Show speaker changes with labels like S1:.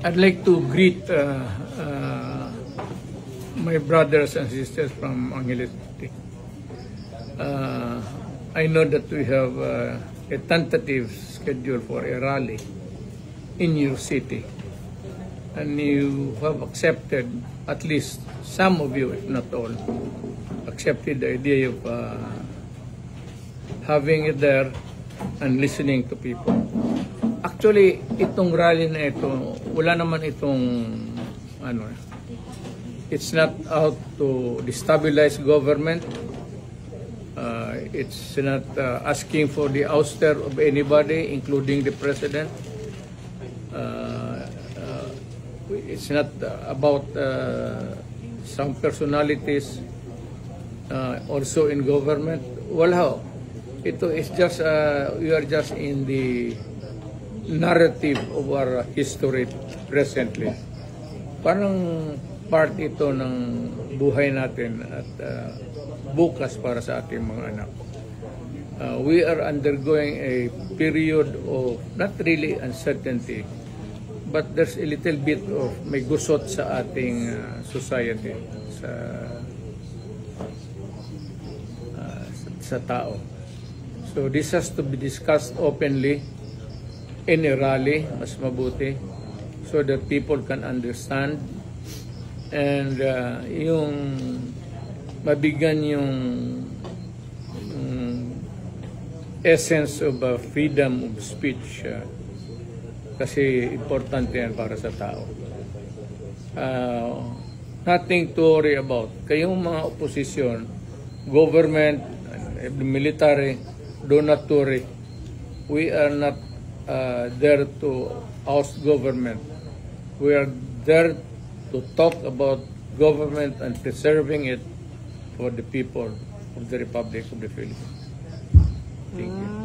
S1: I'd like to greet my brothers and sisters from Angeles City. I know that we have a tentative schedule for a rally in your city, and you have accepted, at least some of you, if not all, accepted the idea of having it there and listening to people. Actually, itong rally na ito, wala naman itong it's not out to destabilize government. It's not asking for the ouster of anybody, including the president. It's not about some personalities also in government. Wala. Ito is just, we are just in the narrative of our history presently. Parang part ito ng buhay natin at bukas para sa ating mga anak. We are undergoing a period of not really uncertainty, but there's a little bit of may gusot sa ating society, sa tao. So this has to be discussed openly in a rally, mas mabuti, so that people can understand and yung mabigyan yung essence of freedom of speech kasi importante yan para sa tao. Nothing to worry about. Kayong mga opposition, government, military, do not worry. We are not there to oust government. We are there to talk about government and preserving it for the people of the Republic of the Philippines. Thank you.